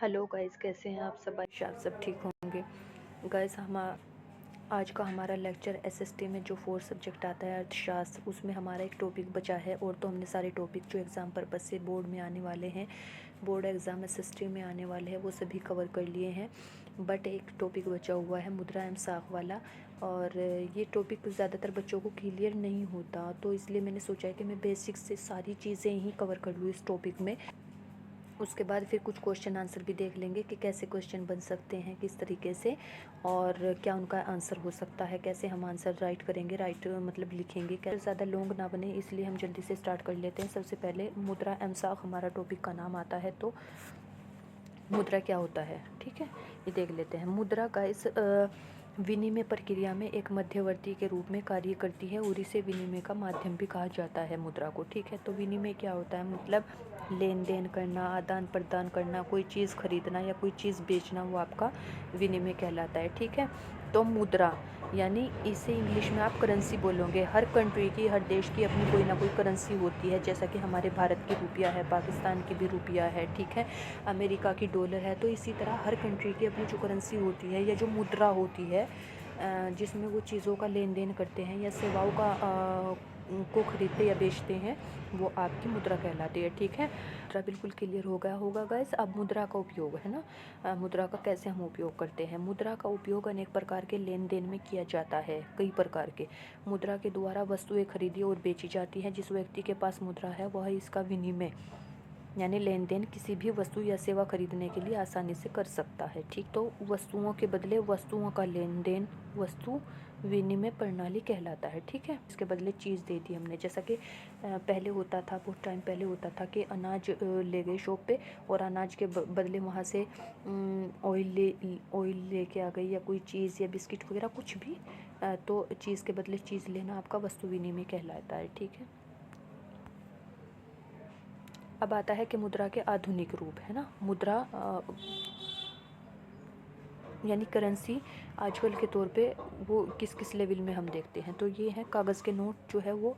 Hello guys, कैसे हैं आप सब? आप सब ठीक होंगे। गाइस, हम आज का हमारा लेक्चर एसएसटी में जो 4 सब्जेक्ट आता है अर्थशास्त्र, उसमें हमारा एक टॉपिक बचा है। और तो हमने सारे टॉपिक जो एग्ज़ाम पर्पज़ से बोर्ड में आने वाले हैं, बोर्ड एग्ज़ाम एसएसटी में आने वाले हैं, वो सभी कवर कर लिए हैं। बट एक टॉपिक बचा हुआ है मुद्रा एवं साख वाला, और ये टॉपिक ज़्यादातर बच्चों को क्लियर नहीं होता, तो इसलिए मैंने सोचा है कि मैं बेसिक से सारी चीज़ें ही कवर कर लूँ इस टॉपिक में। उसके बाद फिर कुछ क्वेश्चन आंसर भी देख लेंगे कि कैसे क्वेश्चन बन सकते हैं, किस तरीके से, और क्या उनका आंसर हो सकता है, कैसे हम आंसर राइट करेंगे, राइट मतलब लिखेंगे। कैसे ज़्यादा लॉन्ग ना बने, इसलिए हम जल्दी से स्टार्ट कर लेते हैं। सबसे पहले मुद्रा एवं साख हमारा टॉपिक का नाम आता है, तो मुद्रा क्या होता है, ठीक है, ये देख लेते हैं। मुद्रा का इस विनिमय प्रक्रिया में एक मध्यवर्ती के रूप में कार्य करती है और इसे विनिमय का माध्यम भी कहा जाता है मुद्रा को, ठीक है। तो विनिमय क्या होता है, मतलब लेन देन करना, आदान प्रदान करना, कोई चीज़ खरीदना या कोई चीज़ बेचना, वो आपका विनिमय कहलाता है, ठीक है। तो मुद्रा यानी इसे इंग्लिश में आप करेंसी बोलोगे। हर कंट्री की, हर देश की अपनी कोई ना कोई करेंसी होती है, जैसा कि हमारे भारत की रुपया है, पाकिस्तान की भी रुपया है, ठीक है, अमेरिका की डॉलर है। तो इसी तरह हर कंट्री की अपनी जो करेंसी होती है या जो मुद्रा होती है, जिसमें वो चीज़ों का लेन देन करते हैं या सेवाओं का को खरीदते या बेचते हैं, वो आपकी मुद्रा कहलाती है, ठीक है। मुद्रा बिल्कुल क्लियर हो गया होगा गाइस। अब मुद्रा का उपयोग है ना, मुद्रा का कैसे हम उपयोग करते हैं। मुद्रा का उपयोग अनेक प्रकार के लेन देन में किया जाता है। कई प्रकार के मुद्रा के द्वारा वस्तुएं खरीदी और बेची जाती हैं। जिस व्यक्ति के पास मुद्रा है वह इसका विनिमय यानी लेन देन किसी भी वस्तु या सेवा खरीदने के लिए आसानी से कर सकता है, ठीक। तो वस्तुओं के बदले वस्तुओं का लेन देन वस्तु विनिमय प्रणाली कहलाता है, ठीक है। इसके बदले चीज़ दे दी हमने, जैसा कि पहले होता था, बहुत टाइम पहले होता था कि अनाज ले गए शॉप पे, और अनाज के बदले वहाँ से ऑयल लेके आ गई, या कोई चीज़ या बिस्किट वगैरह कुछ भी, तो चीज़ के बदले चीज़ लेना आपका वस्तु विनिमय कहलाता है, ठीक है। अब आता है कि मुद्रा के आधुनिक रूप, है ना। मुद्रा यानी करेंसी आजकल के तौर पे वो किस किस लेवल में हम देखते हैं, तो ये है कागज़ के नोट, जो है वो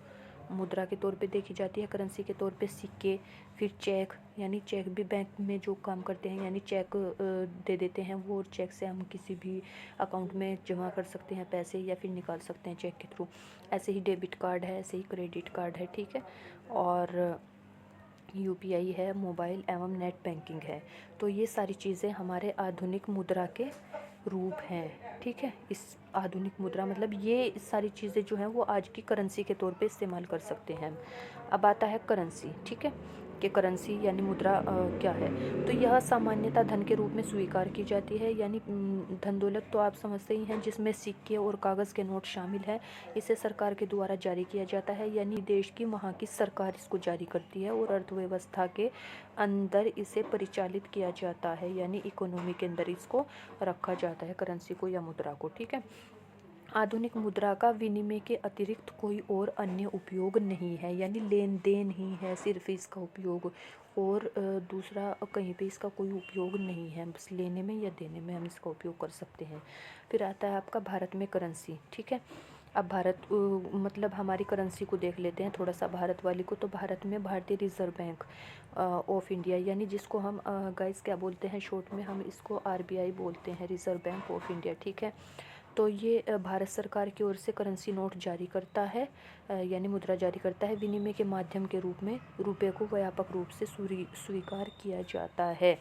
मुद्रा के तौर पे देखी जाती है। करेंसी के तौर पे सिक्के, फिर चेक, यानी चेक भी बैंक में जो काम करते हैं, यानी चेक दे देते हैं वो, और चेक से हम किसी भी अकाउंट में जमा कर सकते हैं पैसे, या फिर निकाल सकते हैं चेक के थ्रू। ऐसे ही डेबिट कार्ड है, ऐसे ही क्रेडिट कार्ड है, ठीक है। और यूपीआई है, मोबाइल एवं नेट बैंकिंग है। तो ये सारी चीज़ें हमारे आधुनिक मुद्रा के रूप हैं, ठीक है। इस आधुनिक मुद्रा मतलब ये सारी चीज़ें जो हैं वो आज की करेंसी के तौर पे इस्तेमाल कर सकते हैं। अब आता है करेंसी, ठीक है, कि करेंसी यानी मुद्रा क्या है। तो यह सामान्यतः धन के रूप में स्वीकार की जाती है, यानी धन दौलत तो आप समझते ही हैं, जिसमें सिक्के और कागज़ के नोट शामिल है। इसे सरकार के द्वारा जारी किया जाता है, यानी देश की वहाँ की सरकार इसको जारी करती है, और अर्थव्यवस्था के अंदर इसे परिचालित किया जाता है, यानी इकोनॉमी के अंदर इसको रखा जाता है, करेंसी को या मुद्रा को, ठीक है। आधुनिक मुद्रा का विनिमय के अतिरिक्त कोई और अन्य उपयोग नहीं है, यानी लेन देन ही है सिर्फ इसका उपयोग, और दूसरा कहीं पे इसका कोई उपयोग नहीं है, बस लेने में या देने में हम इसका उपयोग कर सकते हैं। फिर आता है आपका भारत में करेंसी, ठीक है। अब भारत मतलब हमारी करेंसी को देख लेते हैं थोड़ा सा, भारत वाली को। तो भारत में भारतीय रिजर्व बैंक ऑफ इंडिया, यानी जिसको हम गाइस क्या बोलते हैं शॉर्ट में, हम इसको आरबीआई बोलते हैं, रिजर्व बैंक ऑफ इंडिया, ठीक है। तो ये भारत सरकार की ओर से करेंसी नोट जारी करता है, यानी मुद्रा जारी करता है। विनिमय के माध्यम के रूप में रुपये को व्यापक रूप से स्वीकार किया जाता है।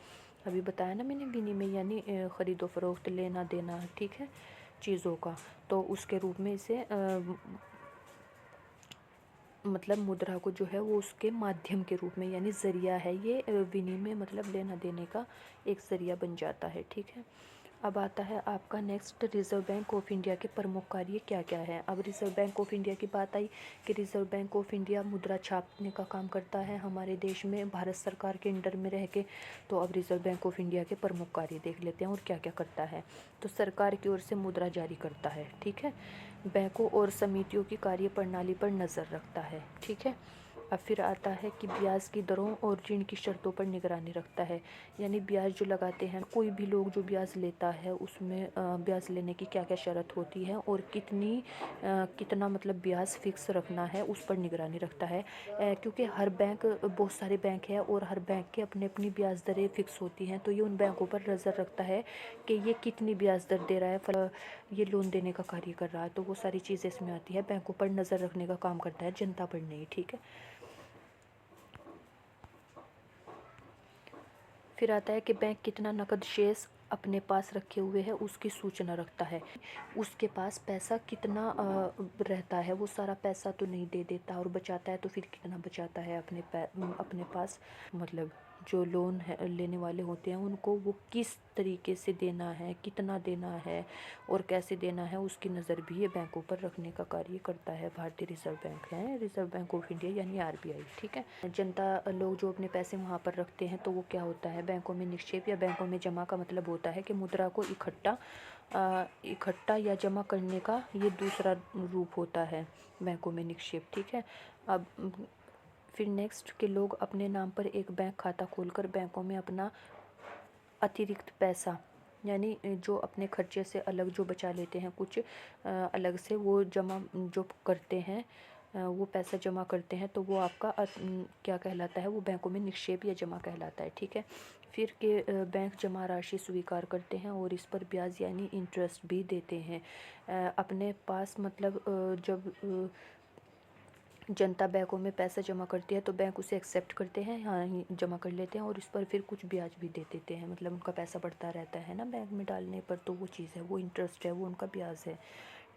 अभी बताया ना मैंने, विनिमय यानी ख़रीदो फरोख्त, लेना देना, ठीक है, चीज़ों का। तो उसके रूप में इसे मतलब मुद्रा को जो है वो उसके माध्यम के रूप में, यानी ज़रिया है ये, विनिमय मतलब लेना देने का एक ज़रिया बन जाता है, ठीक है। अब आता है आपका next, reserve bank of India के प्रमुख कार्य क्या क्या है। अब रिज़र्व बैंक ऑफ इंडिया की बात आई कि रिज़र्व बैंक ऑफ इंडिया मुद्रा छापने का काम करता है हमारे देश में, भारत सरकार के अंडर में रह के। तो अब रिज़र्व बैंक ऑफ इंडिया के प्रमुख कार्य देख लेते हैं और क्या क्या करता है। तो सरकार की ओर से मुद्रा जारी करता है, ठीक है। बैंकों और समितियों की कार्य प्रणाली पर नज़र रखता है, ठीक है। अब फिर आता है कि ब्याज की दरों और ऋण की शर्तों पर निगरानी रखता है। यानी ब्याज जो लगाते हैं, कोई भी लोग जो ब्याज लेता है उसमें ब्याज लेने की क्या क्या शर्त होती है और कितना मतलब ब्याज फिक्स रखना है, उस पर निगरानी रखता है। क्योंकि हर बैंक, बहुत सारे बैंक है और हर बैंक के अपनी अपनी ब्याज दरें फिक्स होती हैं, तो ये उन बैंकों पर नज़र रखता है कि ये कितनी ब्याज दर दे रहा है, ये लोन देने का कार्य कर रहा है। तो वो सारी चीज़ें इसमें आती है। बैंकों पर नज़र रखने का काम करता है, जनता पर नहीं। ठीक है। फिर आता है कि बैंक कितना नकद शेष अपने पास रखे हुए है, उसकी सूचना रखता है। उसके पास पैसा कितना रहता है, वो सारा पैसा तो नहीं दे देता, और बचाता है तो फिर कितना बचाता है अपने पास। मतलब जो लोन है लेने वाले होते हैं उनको वो किस तरीके से देना है, कितना देना है और कैसे देना है, उसकी नज़र भी ये बैंकों पर रखने का कार्य करता है। भारतीय रिजर्व बैंक है, रिजर्व बैंक ऑफ इंडिया यानी RBI। ठीक है। जनता लोग जो अपने पैसे वहाँ पर रखते हैं, तो वो क्या होता है, बैंकों में निक्षेप या बैंकों में जमा का मतलब होता है कि मुद्रा को इकट्ठा या जमा करने का ये दूसरा रूप होता है, बैंकों में निक्षेप। ठीक है। अब फिर नेक्स्ट के लोग अपने नाम पर एक बैंक खाता खोलकर बैंकों में अपना अतिरिक्त पैसा, यानी जो अपने खर्चे से अलग जो बचा लेते हैं कुछ अलग से, वो जमा जो करते हैं, वो पैसा जमा करते हैं, तो वो आपका क्या कहलाता है, वो बैंकों में निक्षेप या जमा कहलाता है। ठीक है। फिर के बैंक जमा राशि स्वीकार करते हैं और इस पर ब्याज यानी इंटरेस्ट भी देते हैं। अपने पास मतलब जब जनता बैंकों में पैसा जमा करती है तो बैंक उसे एक्सेप्ट करते हैं, हाँ जमा कर लेते हैं, और इस पर फिर कुछ ब्याज भी दे देते हैं। मतलब उनका पैसा बढ़ता रहता है ना बैंक में डालने पर, तो वो चीज़ है, वो इंटरेस्ट है, वो उनका ब्याज है।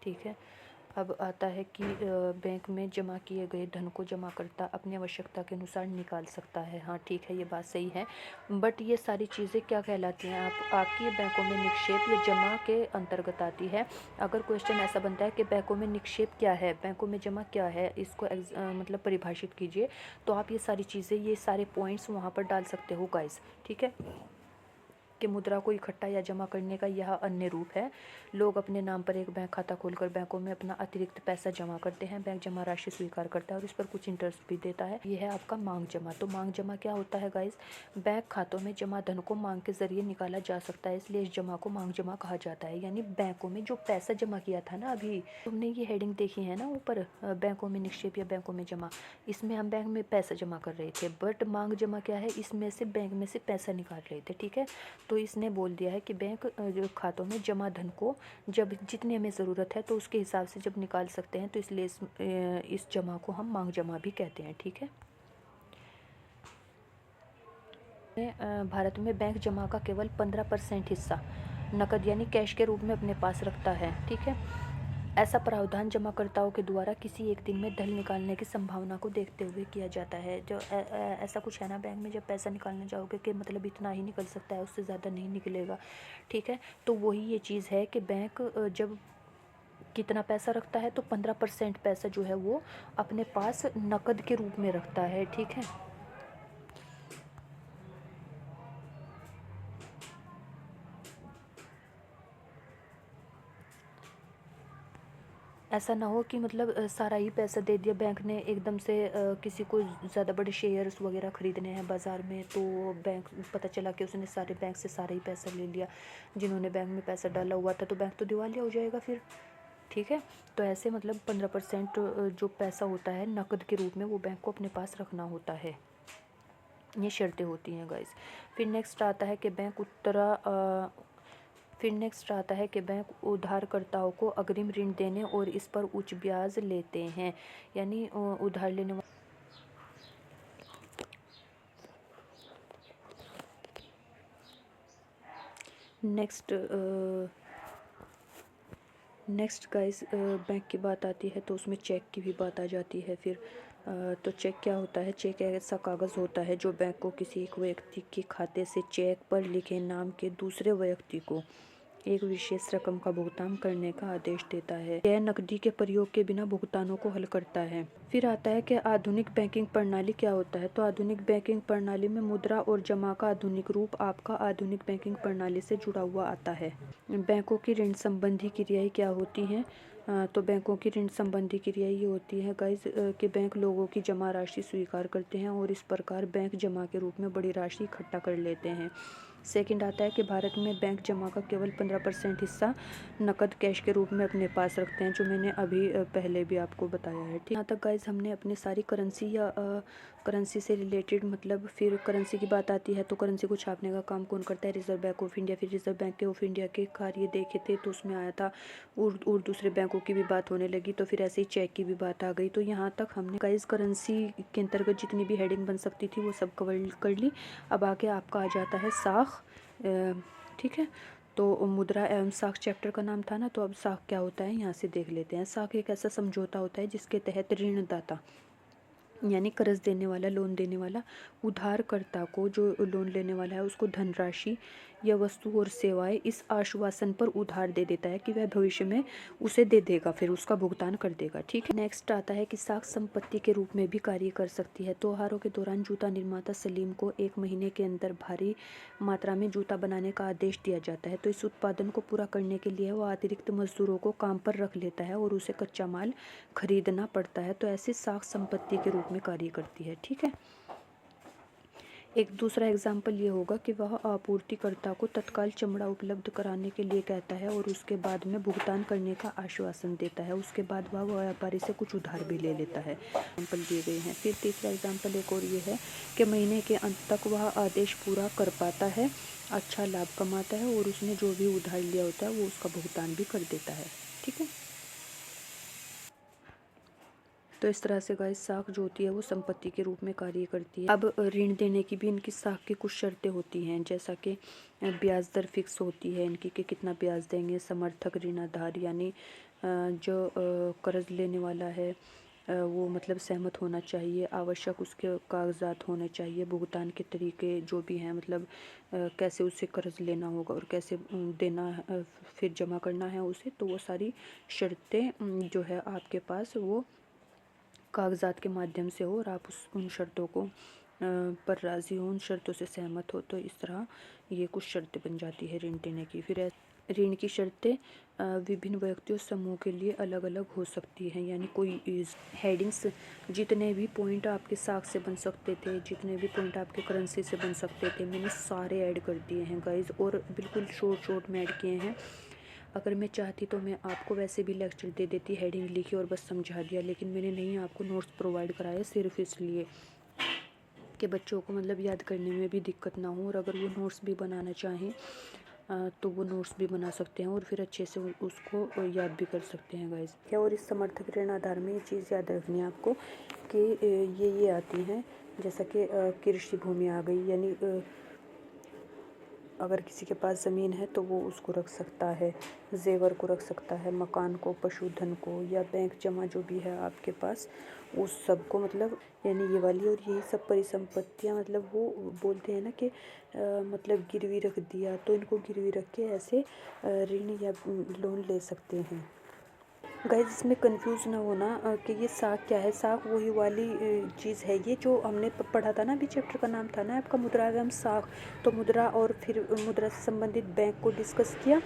ठीक है। अब आता है कि बैंक में जमा किए गए धन को जमाकर्ता अपनी आवश्यकता के अनुसार निकाल सकता है। हाँ ठीक है, ये बात सही है। बट ये सारी चीज़ें क्या कहलाती हैं, आपकी बैंकों में निक्षेप या जमा के अंतर्गत आती है। अगर क्वेश्चन ऐसा बनता है कि बैंकों में निक्षेप क्या है, बैंकों में जमा क्या है, इसको मतलब परिभाषित कीजिए, तो आप ये सारी चीज़ें, ये सारे पॉइंट्स वहाँ पर डाल सकते हो गाइस। ठीक है। कि मुद्रा को इकट्ठा या जमा करने का यह अन्य रूप है। लोग अपने नाम पर एक बैंक खाता खोलकर बैंकों में अपना अतिरिक्त पैसा जमा करते हैं। बैंक जमा राशि स्वीकार करता है और इस पर कुछ इंटरेस्ट भी देता है। यह है आपका मांग जमा। तो मांग जमा क्या होता है गाइस, बैंक खातों में जमा धन को मांग के जरिए निकाला जा सकता है, इसलिए इस जमा को मांग जमा कहा जाता है। यानी बैंकों में जो पैसा जमा किया था ना, अभी तुमने ये हेडिंग देखी है ना ऊपर, बैंकों में निक्षेप या बैंकों में जमा, इसमें हम बैंक में पैसा जमा कर रहे थे, बट मांग जमा क्या है, इसमें से बैंक में से पैसा निकाल रहे थे। ठीक है। तो इसने बोल दिया है कि बैंक जो खातों में जमा धन को जब जितनी हमें ज़रूरत है तो उसके हिसाब से जब निकाल सकते हैं, तो इसलिए इस जमा को हम मांग जमा भी कहते हैं। ठीक है। भारत में बैंक जमा का केवल 15% हिस्सा नकद यानी कैश के रूप में अपने पास रखता है। ठीक है। ऐसा प्रावधान जमाकर्ताओं के द्वारा किसी एक दिन में धन निकालने की संभावना को देखते हुए किया जाता है। जो ऐसा कुछ है ना, बैंक में जब पैसा निकालने जाओगे कि मतलब इतना ही निकल सकता है, उससे ज़्यादा नहीं निकलेगा। ठीक है। तो वही ये चीज़ है कि बैंक जब कितना पैसा रखता है, तो 15% पैसा जो है वो अपने पास नकद के रूप में रखता है। ठीक है। ऐसा ना हो कि मतलब सारा ही पैसा दे दिया बैंक ने एकदम से, किसी को ज़्यादा बड़े शेयर्स वगैरह ख़रीदने हैं बाज़ार में, तो बैंक पता चला कि उसने सारे बैंक से सारा ही पैसा ले लिया, जिन्होंने बैंक में पैसा डाला हुआ था, तो बैंक तो दिवालिया हो जाएगा फिर। ठीक है। तो ऐसे मतलब 15% जो पैसा होता है नकद के रूप में, वो बैंक को अपने पास रखना होता है। ये शर्तें होती हैं गाइस। फिर नेक्स्ट आता है कि बैंक उधारकर्ताओं को अग्रिम ऋण देने और इस पर उच्च ब्याज लेते हैं। यानी उधार लेने नेक्स्ट गाइस, बैंक की बात आती है तो उसमें चेक की भी बात आ जाती है। फिर तो चेक क्या होता है, चेक ऐसा कागज़ होता है जो बैंक को किसी एक व्यक्ति के खाते से चेक पर लिखे नाम के दूसरे व्यक्ति को एक विशेष रकम का भुगतान करने का आदेश देता है। यह नकदी के प्रयोग के बिना भुगतानों को हल करता है। फिर आता है कि आधुनिक बैंकिंग प्रणाली क्या होता है। तो आधुनिक बैंकिंग प्रणाली में मुद्रा और जमा का आधुनिक रूप आपका आधुनिक बैंकिंग प्रणाली से जुड़ा हुआ आता है। बैंकों की ऋण संबंधी क्रियाएं क्या होती हैं, तो बैंकों की ऋण संबंधी क्रिया ये होती है गाइस कि बैंक लोगों की जमा राशि स्वीकार करते हैं और इस प्रकार बैंक जमा के रूप में बड़ी राशि इकट्ठा कर लेते हैं। सेकंड आता है कि भारत में बैंक जमा का केवल 15% हिस्सा नकद कैश के रूप में अपने पास रखते हैं, जो मैंने अभी पहले भी आपको बताया है। ठीक, यहाँ तक गाइस हमने अपने सारी करेंसी या करेंसी से रिलेटेड, मतलब फिर करेंसी की बात आती है तो करेंसी को छापने का काम कौन करता है? Reserve bank of India. फिर रिजर्व बैंक ऑफ इंडिया के कार्य देखे थे तो उसमें आया था और दूसरे बैंकों की भी बात होने लगी, तो फिर ऐसे ही चेक की भी बात आ गई। तो यहाँ तक हमने गाइस करेंसी के अंतर्गत जितनी भी हेडिंग बन सकती थी वो सब कवर कर ली। अब आगे आपका आ जाता है साख। ठीक है, तो मुद्रा एवं साख चैप्टर का नाम था ना, तो अब साख क्या होता है यहाँ से देख लेते हैं। साख एक ऐसा समझौता होता है जिसके तहत ऋणदाता यानी कर्ज देने वाला, लोन देने वाला, उधारकर्ता को, जो लोन लेने वाला है उसको धनराशि या वस्तु और सेवाएं इस आश्वासन पर उधार दे देता है कि वह भविष्य में उसे दे देगा, फिर उसका भुगतान कर देगा। ठीक है, नेक्स्ट आता है कि साख संपत्ति के रूप में भी कार्य कर सकती है। त्योहारों के दौरान जूता निर्माता सलीम को 1 महीने के अंदर भारी मात्रा में जूता बनाने का आदेश दिया जाता है, तो इस उत्पादन को पूरा करने के लिए वह अतिरिक्त मजदूरों को काम पर रख लेता है और उसे कच्चा माल खरीदना पड़ता है, तो ऐसी साख संपत्ति के रूप में कार्य करती है। ठीक है, एक दूसरा एग्जाम्पल ये होगा कि वह आपूर्तिकर्ता को तत्काल चमड़ा उपलब्ध कराने के लिए कहता है और उसके बाद में भुगतान करने का आश्वासन देता है। उसके बाद वह व्यापारी से कुछ उधार भी ले लेता है। एग्जाम्पल दिए गए हैं। फिर तीसरा एग्जाम्पल एक और ये है कि महीने के अंत तक वह आदेश पूरा कर पाता है, अच्छा लाभ कमाता है और उसने जो भी उधार लिया होता है वो उसका भुगतान भी कर देता है। ठीक है, तो इस तरह से गाइस साख जो होती है वो संपत्ति के रूप में कार्य करती है। अब ऋण देने की भी इनकी साख की कुछ शर्तें होती हैं, जैसा कि ब्याज दर फिक्स होती है इनकी कि कितना ब्याज देंगे। समर्थक ऋण आधार यानी जो कर्ज लेने वाला है वो मतलब सहमत होना चाहिए। आवश्यक उसके कागजात होने चाहिए। भुगतान के तरीके जो भी हैं, मतलब कैसे उसे कर्ज लेना होगा और कैसे देना फिर जमा करना है उसे, तो वो सारी शर्तें जो है आपके पास वो कागजात के माध्यम से हो और आप उन शर्तों को पर राज़ी हो, उन शर्तों से सहमत हो, तो इस तरह ये कुछ शर्तें बन जाती है ऋण देने की। फिर ऋण की शर्तें विभिन्न व्यक्तियों समूह के लिए अलग अलग हो सकती हैं, यानी कोई हेडिंग्स जितने भी पॉइंट आपके साख से बन सकते थे, जितने भी पॉइंट आपके करेंसी से बन सकते थे, मैंने सारे ऐड कर दिए हैं गाइज, और बिल्कुल शॉर्ट में ऐड किए हैं। अगर मैं चाहती तो मैं आपको वैसे भी लेक्चर दे देती, हेडिंग लिखी और बस समझा दिया, लेकिन मैंने नहीं आपको नोट्स प्रोवाइड कराया सिर्फ इसलिए कि बच्चों को मतलब याद करने में भी दिक्कत ना हो, और अगर वो नोट्स भी बनाना चाहें तो वो नोट्स भी बना सकते हैं और फिर अच्छे से उसको याद भी कर सकते हैं गाइज। क्या, और इस समर्थक ऋण आधार में ये चीज़ याद रखनी है आपको कि ये आती हैं, जैसा कि कृषि भूमि आ गई, यानी अगर किसी के पास ज़मीन है तो वो उसको रख सकता है, जेवर को रख सकता है, मकान को, पशुधन को, या बैंक जमा जो भी है आपके पास उस सब को, मतलब यानी ये वाली और यही सब परिसंपत्तियाँ, मतलब वो बोलते हैं ना कि मतलब गिरवी रख दिया, तो इनको गिरवी रख के ऐसे ऋण या लोन ले सकते हैं। गाइस इसमें कंफ्यूज ना होना कि ये साख क्या है। साख वही वाली चीज़ है ये जो हमने पढ़ा था ना, अभी चैप्टर का नाम था ना आपका मुद्रा एवं साख, तो मुद्रा और फिर मुद्रा से संबंधित बैंक को डिस्कस किया,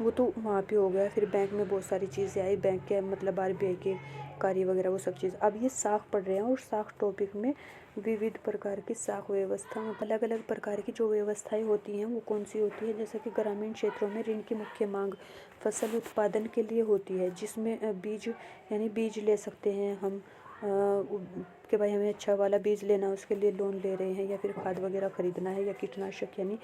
वो तो वहाँ पे हो गया। फिर बैंक में बहुत सारी चीज़ें आई, बैंक के मतलब RBI के कार्य वगैरह वो सब चीज़। अब ये साख पढ़ रहे हैं और साख टॉपिक में विविध प्रकार की साख व्यवस्था, अलग अलग प्रकार की जो व्यवस्थाएं होती हैं वो कौन सी होती है, जैसे कि ग्रामीण क्षेत्रों में ऋण की मुख्य मांग फसल उत्पादन के लिए होती है, जिसमें बीज यानी बीज ले सकते हैं हम कि भाई हमें अच्छा वाला बीज लेना है, उसके लिए लोन ले रहे हैं, या फिर खाद वगैरह ख़रीदना है, या कीटनाशक यानी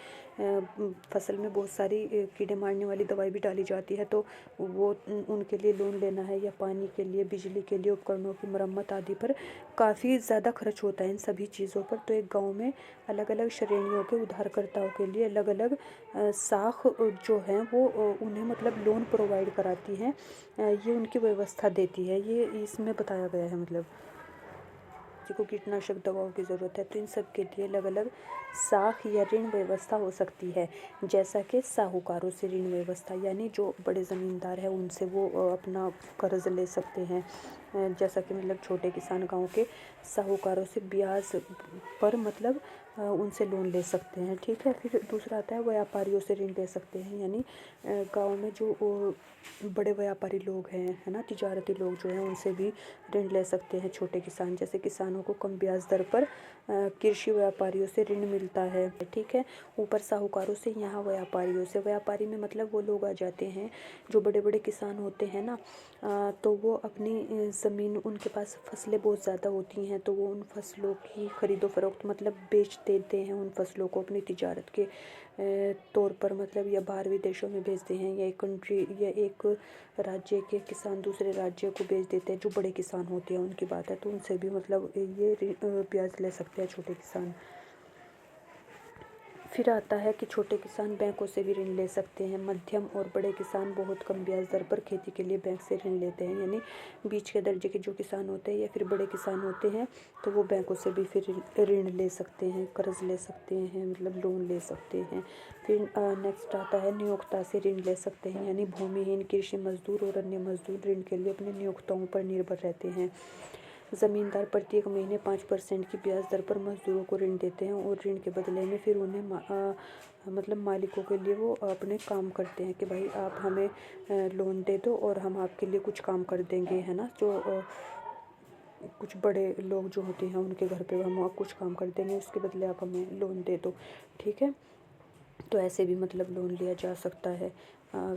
फसल में बहुत सारी कीड़े मारने वाली दवाई भी डाली जाती है, तो वो उनके लिए लोन लेना है, या पानी के लिए, बिजली के लिए, उपकरणों की मरम्मत आदि पर काफ़ी ज़्यादा खर्च होता है इन सभी चीज़ों पर। तो एक गाँव में अलग अलग श्रेणियों के उधारकर्ताओं के लिए अलग अलग साख जो हैं वो उन्हें मतलब लोन प्रोवाइड कराती हैं, ये उनकी व्यवस्था देती है, ये इसमें बताया गया है। मतलब को कीटनाशक दवाओं की ज़रूरत है तो इन सब के लिए अलग अलग साख या ऋण व्यवस्था हो सकती है, जैसा कि साहूकारों से ऋण व्यवस्था, यानी जो बड़े ज़मींदार हैं उनसे वो अपना कर्ज ले सकते हैं, जैसा कि मतलब छोटे किसान गांव के साहूकारों से ब्याज पर मतलब उनसे लोन ले सकते हैं। ठीक है, फिर दूसरा आता है व्यापारियों से ऋण ले सकते हैं, यानी गांव में जो बड़े व्यापारी लोग हैं, है ना, तिजारती लोग जो हैं, उनसे भी ऋण ले सकते हैं छोटे किसान। जैसे किसानों को कम ब्याज दर पर कृषि व्यापारियों से ऋण मिलता है। ठीक है, ऊपर साहूकारों से, यहाँ व्यापारियों से। व्यापारी में मतलब वो लोग आ जाते हैं जो बड़े बड़े किसान होते हैं ना, तो वो अपनी ज़मीन, उनके पास फसलें बहुत ज़्यादा होती हैं, तो वो उन फसलों की खरीदो फरोख्त मतलब बेच देते हैं उन फसलों को अपनी तिजारत के तौर पर, मतलब या बाहर विदेशों में भेजते हैं, या एक कंट्री या एक राज्य के किसान दूसरे राज्य को बेच देते हैं। जो बड़े किसान होते हैं उनकी बात है, तो उनसे भी मतलब ये ब्याज ले सकते हैं छोटे किसान। फिर आता है कि छोटे किसान बैंकों से भी ऋण ले सकते हैं। मध्यम और बड़े किसान बहुत कम ब्याज दर पर खेती के लिए बैंक से ऋण लेते हैं, यानी बीच के दर्जे के जो किसान होते हैं या फिर बड़े किसान होते हैं, तो वो बैंकों से भी फिर ऋण ले सकते हैं, कर्ज ले सकते हैं, मतलब लोन ले सकते हैं। फिर नेक्स्ट आता है नियोक्ता से ऋण ले सकते हैं, यानी भूमिहीन कृषि मजदूर और अन्य मजदूर ऋण के लिए अपने नियोक्ताओं पर निर्भर रहते हैं। ज़मींदार प्रत्येक महीने 5% की ब्याज दर पर मजदूरों को ऋण देते हैं, और ऋण के बदले में फिर उन्हें मतलब मालिकों के लिए वो अपने काम करते हैं कि भाई आप हमें लोन दे दो और हम आपके लिए कुछ काम कर देंगे, है ना। जो कुछ बड़े लोग जो होते हैं उनके घर पे हम कुछ काम कर देंगे, उसके बदले आप हमें लोन दे दो। ठीक है, तो ऐसे भी मतलब लोन लिया जा सकता है।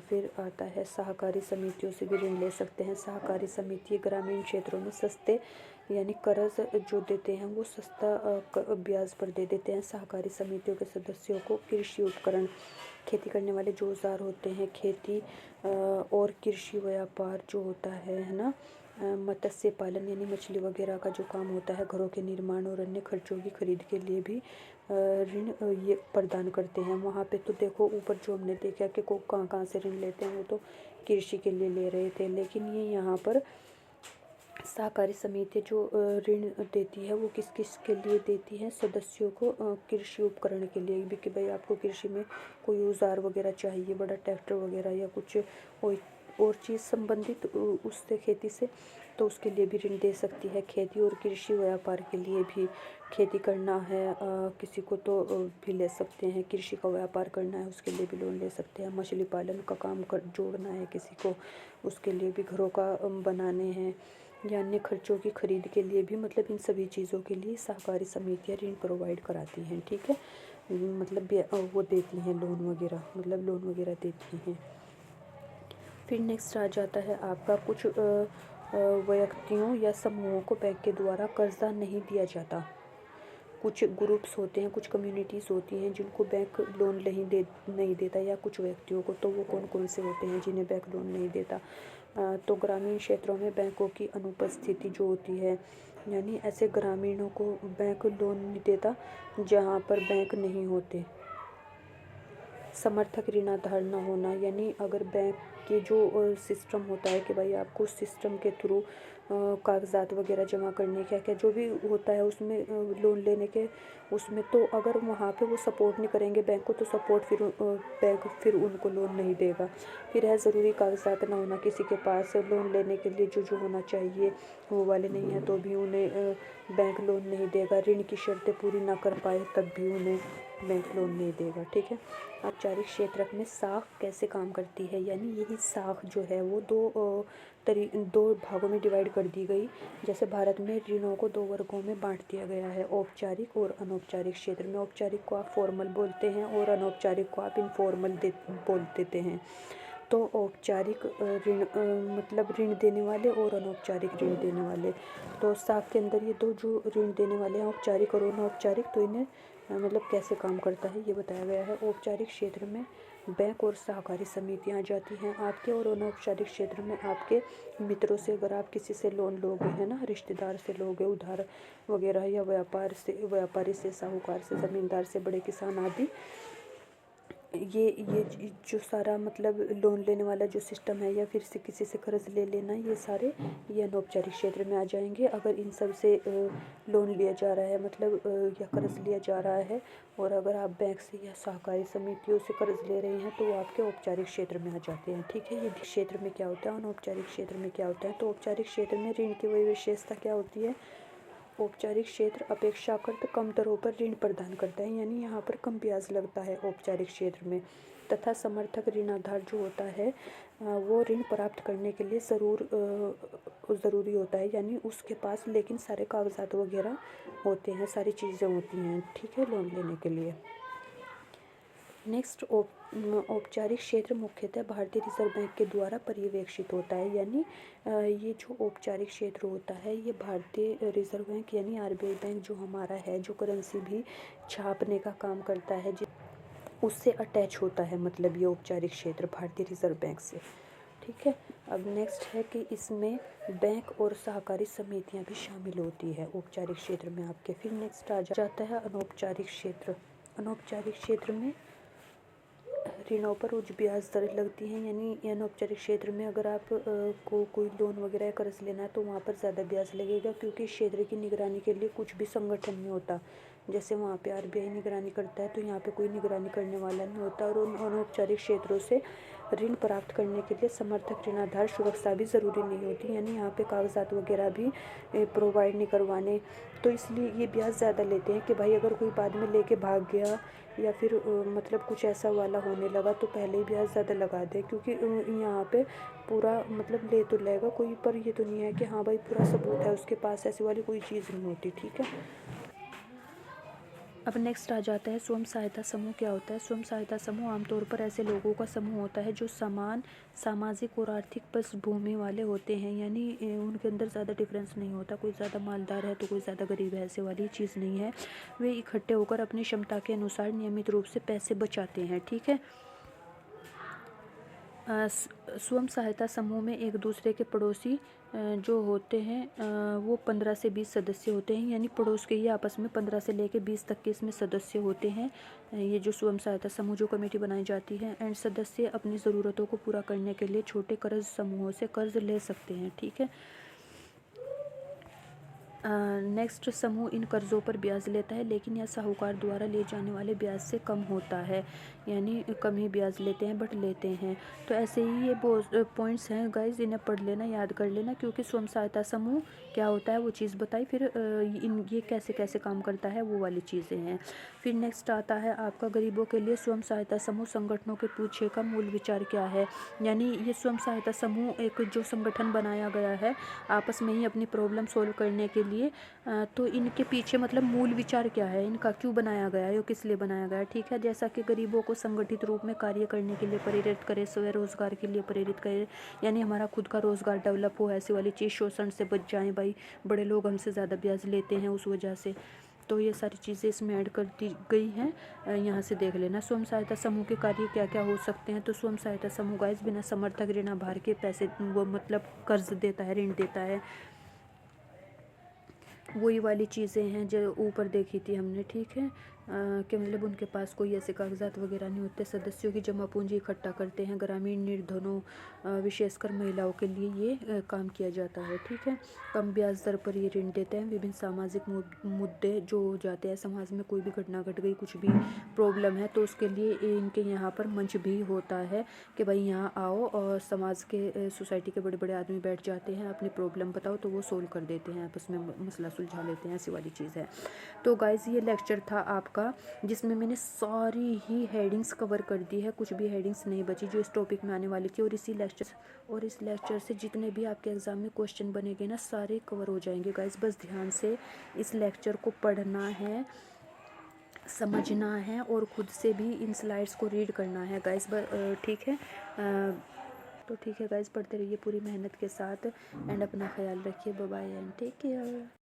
फिर आता है सहकारी समितियों से भी ऋण ले सकते हैं। सहकारी समिति ग्रामीण क्षेत्रों में सस्ते यानी कर्ज जो देते हैं वो सस्ता ब्याज पर दे देते हैं। सहकारी समितियों के सदस्यों को कृषि उपकरण, खेती करने वाले जो औजार होते हैं, खेती और कृषि व्यापार जो होता है ना, मत्स्य पालन यानी मछली वगैरह का जो काम होता है, घरों के निर्माण और अन्य खर्चों की खरीद के लिए भी ऋण ये प्रदान करते हैं। वहाँ पे तो देखो ऊपर जो हमने देखा कि को कहाँ कहाँ से ऋण लेते हैं, वो तो कृषि के लिए ले रहे थे, लेकिन ये यहाँ पर सहकारी समिति जो ऋण देती है वो किस किस के लिए देती है, सदस्यों को कृषि उपकरण के लिए भी, कि भाई आपको कृषि में कोई औजार वगैरह चाहिए, बड़ा ट्रैक्टर वगैरह या कुछ और चीज़ संबंधित उससे खेती से, तो उसके लिए भी ऋण दे सकती है। खेती और कृषि व्यापार के लिए भी, खेती करना है किसी को तो भी ले सकते हैं, कृषि का व्यापार करना है उसके लिए भी लोन ले सकते हैं। मछली पालन का काम कर जोड़ना है किसी को, उसके लिए भी, घरों का बनाने हैं या अन्य खर्चों की खरीद के लिए भी, मतलब इन सभी चीज़ों के लिए सहकारी समितियाँ ऋण प्रोवाइड कराती हैं। ठीक है, मतलब वो देती हैं लोन वगैरह, मतलब लोन वगैरह देती हैं। फिर नेक्स्ट आ जाता है आपका कुछ व्यक्तियों या समूहों को बैंक के द्वारा कर्जा नहीं दिया जाता। कुछ ग्रुप्स होते हैं, कुछ कम्युनिटीज़ होती हैं जिनको बैंक लोन नहीं देता, या कुछ व्यक्तियों को, तो वो कौन कौन से होते हैं जिन्हें बैंक लोन नहीं देता। तो ग्रामीण क्षेत्रों में बैंकों की अनुपस्थिति जो होती है, यानी ऐसे ग्रामीणों को बैंक लोन नहीं देता जहाँ पर बैंक नहीं होते। समर्थक ऋणाधार न होना, यानी अगर बैंक के जो सिस्टम होता है कि भाई आपको सिस्टम के थ्रू कागजात वगैरह जमा करने, क्या क्या जो भी होता है उसमें लोन लेने के, उसमें तो अगर वहाँ पे वो सपोर्ट नहीं करेंगे बैंक को, तो सपोर्ट फिर बैंक फिर उनको लोन नहीं देगा। फिर है ज़रूरी कागजात ना होना, किसी के पास लोन लेने के लिए जो जो होना चाहिए वो वाले नहीं है, तो भी उन्हें बैंक लोन नहीं देगा। ऋण की शर्तें पूरी ना कर पाए तब भी उन्हें बैंक लोन नहीं देगा। ठीक है, औपचारिक क्षेत्र में साख कैसे काम करती है, यानी यही साख जो है वो दो भागों में डिवाइड कर दी गई। जैसे भारत में ऋणों को 2 वर्गों में बांट दिया गया है, औपचारिक और अनौपचारिक क्षेत्र में। औपचारिक को आप फॉर्मल बोलते हैं और अनौपचारिक को आप इनफॉर्मल बोल देते हैं। तो औपचारिक ऋण मतलब ऋण देने वाले और अनौपचारिक ऋण देने वाले। तो साख के अंदर ये दो जो ऋण देने वाले हैं, औपचारिक और अनौपचारिक, तो इन्हें मतलब कैसे काम करता है ये बताया गया है। औपचारिक क्षेत्र में बैंक और सहकारी समितियाँ आ जाती हैं आपके, और अनौपचारिक क्षेत्र में आपके मित्रों से, अगर आप किसी से लोन लोगे, है ना, रिश्तेदार से लोगे उधार वगैरह, या व्यापारी से, साहूकार से, ज़मींदार से, बड़े किसान आदि, ये जो सारा मतलब लोन लेने वाला जो सिस्टम है, या फिर से किसी से कर्ज ले लेना, ये सारे ये अनौपचारिक क्षेत्र में आ जाएंगे। अगर इन सब से लोन लिया जा रहा है, मतलब या कर्ज लिया जा रहा है, और अगर आप बैंक से या सहकारी समितियों से कर्ज ले रहे हैं, तो वो आपके औपचारिक क्षेत्र में आ जाते हैं। ठीक है, ये क्षेत्र में क्या होता है, अनौपचारिक क्षेत्र में क्या होता है। तो औपचारिक क्षेत्र में ऋण की वही विशेषता क्या होती है, औपचारिक क्षेत्र अपेक्षाकृत कम दरों पर ऋण प्रदान करता है, यानी यहाँ पर कम ब्याज लगता है औपचारिक क्षेत्र में। तथा समर्थक ऋणाधार जो होता है वो ऋण प्राप्त करने के लिए ज़रूरी होता है, यानी उसके पास लेकिन सारे कागजात वगैरह होते हैं, सारी चीज़ें होती हैं, ठीक है, लोन लेने के लिए। नेक्स्ट, औपचारिक क्षेत्र मुख्यतः भारतीय रिजर्व बैंक के द्वारा पर्यवेक्षित होता है, यानी ये जो औपचारिक क्षेत्र होता है ये भारतीय रिजर्व बैंक यानी आरबीआई बैंक जो हमारा है, जो करेंसी भी छापने का काम करता है, उससे अटैच होता है, मतलब ये औपचारिक क्षेत्र भारतीय रिजर्व बैंक से, ठीक है। अब नेक्स्ट है कि इसमें बैंक और सहकारी समितियां भी शामिल होती है औपचारिक क्षेत्र में आपके। फिर नेक्स्ट आ जाता है अनौपचारिक क्षेत्र। अनौपचारिक क्षेत्र में ऋणों पर उच्च ब्याज दर लगती हैं, यानी अनौपचारिक क्षेत्र में अगर आप को कोई लोन वगैरह कर्ज लेना है तो वहाँ पर ज़्यादा ब्याज लगेगा, क्योंकि क्षेत्र की निगरानी के लिए कुछ भी संगठन नहीं होता। जैसे वहाँ पे आरबीआई निगरानी करता है तो यहाँ पे कोई निगरानी करने वाला नहीं होता। और उन अनौपचारिक क्षेत्रों से ऋण प्राप्त करने के लिए समर्थक ऋणाधार सुरक्षा भी ज़रूरी नहीं होती, यानी यहाँ पे कागजात वगैरह भी प्रोवाइड नहीं करवाने, तो इसलिए ये ब्याज ज़्यादा लेते हैं कि भाई अगर कोई बाद में लेके भाग गया या फिर मतलब कुछ ऐसा वाला होने लगा तो पहले ही ब्याज ज़्यादा लगा दे, क्योंकि यहाँ पे पूरा मतलब ले तो लेगा कोई, पर ये तो नहीं है कि हाँ भाई पूरा सबूत है उसके पास, ऐसी वाली कोई चीज़ नहीं होती, ठीक है। अब नेक्स्ट आ जाता है स्वयं सहायता समूह क्या होता है। स्वयं सहायता समूह आमतौर पर ऐसे लोगों का समूह होता है जो समान सामाजिक और आर्थिक पृष्ठभूमि वाले होते हैं, यानी उनके अंदर ज़्यादा डिफरेंस नहीं होता, कोई ज़्यादा मालदार है तो कोई ज़्यादा गरीब है, ऐसे वाली चीज़ नहीं है। वे इकट्ठे होकर अपनी क्षमता के अनुसार नियमित रूप से पैसे बचाते हैं, ठीक है। स्वयं सहायता समूह में एक दूसरे के पड़ोसी जो होते हैं वो 15 से 20 सदस्य होते हैं, यानी पड़ोस के ये आपस में 15 से लेकर 20 तक के इसमें सदस्य होते हैं। ये जो स्वयं सहायता समूह जो कमेटी बनाई जाती है, एंड सदस्य अपनी ज़रूरतों को पूरा करने के लिए छोटे कर्ज समूहों से कर्ज ले सकते हैं, ठीक है। नेक्स्ट, समूह इन कर्ज़ों पर ब्याज लेता है, लेकिन यह साहूकार द्वारा लिए जाने वाले ब्याज से कम होता है, यानी कम ही ब्याज लेते हैं बट लेते हैं। तो ऐसे ही ये पॉइंट्स हैं गाइज, इन्हें पढ़ लेना, याद कर लेना, क्योंकि स्वयं सहायता समूह क्या होता है वो चीज़ बताई, फिर ये कैसे कैसे काम करता है वो वाली चीज़ें हैं। फिर नेक्स्ट आता है आपका गरीबों के लिए स्वयं सहायता समूह संगठनों के पीछे का मूल विचार क्या है, यानी ये स्वयं सहायता समूह एक जो संगठन बनाया गया है आपस में ही अपनी प्रॉब्लम सोल्व करने के लिए, तो इनके पीछे मतलब मूल विचार क्या है, इनका क्यों बनाया गया है, किस लिए बनाया गया है, ठीक है। जैसा कि गरीबों को संगठित रूप में कार्य करने के लिए प्रेरित करे, स्वरोजगार के लिए प्रेरित करे, यानी हमारा खुद का रोजगार डेवलप हो, ऐसी वाली चीज़, शोषण से बच जाएं, भाई बड़े लोग हमसे ज़्यादा ब्याज लेते हैं उस वजह से, तो ये सारी चीज़ें इसमें ऐड कर दी गई हैं, यहाँ से देख लेना। स्वयं सहायता समूह के कार्य क्या क्या हो सकते हैं, तो स्वयं सहायता समूह गाइस बिना समर्थक ऋणाभार के पैसे वो मतलब कर्ज देता है, ऋण देता है, वही वाली चीज़ें हैं जो ऊपर देखी थी हमने, ठीक है। कि मतलब उनके पास कोई ऐसे कागजात वगैरह नहीं होते, सदस्यों की जमा पूंजी इकट्ठा करते हैं, ग्रामीण निर्धनों विशेषकर महिलाओं के लिए ये काम किया जाता है, ठीक है। कम ब्याज दर पर ये ऋण देते हैं। विभिन्न सामाजिक मुद्दे जो हो जाते हैं, समाज में कोई भी घटना घट गई, कुछ भी प्रॉब्लम है, तो उसके लिए इनके यहाँ पर मंच भी होता है कि भाई यहाँ आओ, और समाज के सोसाइटी के बड़े बड़े आदमी बैठ जाते हैं, अपनी प्रॉब्लम बताओ तो वो सोल्व कर देते हैं, आपस में मसला सुलझा लेते हैं, ऐसी वाली चीज़ है। तो गाइज़ ये लेक्चर था आपका जिसमें मैंने सारी ही हेडिंग्स कवर कर दी है, कुछ भी हेडिंग्स नहीं बची जो इस टॉपिक में आने वाली थी, और इस लेक्चर से जितने भी आपके एग्ज़ाम में क्वेश्चन बनेंगे ना सारे कवर हो जाएंगे गाइज़। बस ध्यान से इस लेक्चर को पढ़ना है, समझना है, और खुद से भी इन स्लाइड्स को रीड करना है गाइज़, ठीक है। तो ठीक है गाइज़, पढ़ते रहिए पूरी मेहनत के साथ, एंड अपना ख्याल रखिए, bye bye and take care.